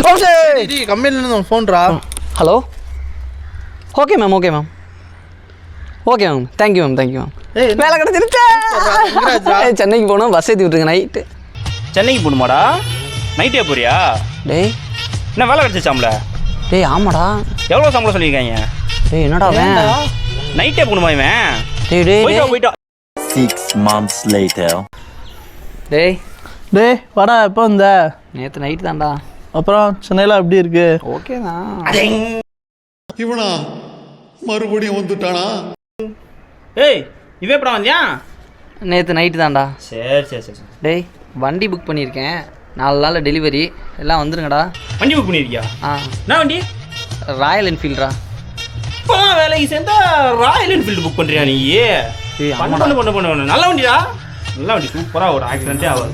Okay கம்பெனிலேருந்து ஃபோன்ரா. Hello. Okay ma'am okay ma'am okay ma'am thank you ma'am thank you ma'am. வேலை கிடச்சிருச்சா? சென்னைக்கு போகணும், பஸ் ஏற்றி விட்டுருங்க நைட்டு. சென்னைக்கு போகணுமாடா? நைட்டே போறியா? டேய் என்ன வேலை கிடச்சிச்சாம்ல? டேய் ஆமாடா. எவ்வளோ சம்பளம் சொல்லியிருக்காங்க? டேய் என்னடா அவன் நைட்டே போகணுமா இவன்? டேய் டேய் போயிட்டோம். 6 months later. டேய் டேய் வாடா, எப்போ வந்த? நேற்று நைட்டு தான்டா. அப்புறம் சென்னையில் எப்படி இருக்கு? ஓகே தான். இவனா மறுபடியும் வந்துட்டானா? ஏய் இவன் எப்படா வந்தியா? நேற்று நைட்டு தான்டா. சரி சரி சரி. டேய் வண்டி புக் பண்ணியிருக்கேன், 4 நாளில் டெலிவரி, எல்லாம் வந்துருங்கடா. வண்டி புக் பண்ணியிருக்கியா? ஆ என்ன வண்டி? ராயல் என்ஃபீல்ட்ரா. இப்போ வேலைக்கு சேர்ந்தா ராயல் என்ஃபீல்டு புக் பண்ணுறியா நீ? ஏய் பண்ணு நல்ல வண்டிடா, நல்ல வண்டி, சூப்பராக ஒரு ஆக்சிடென்ட்டே ஆகாது.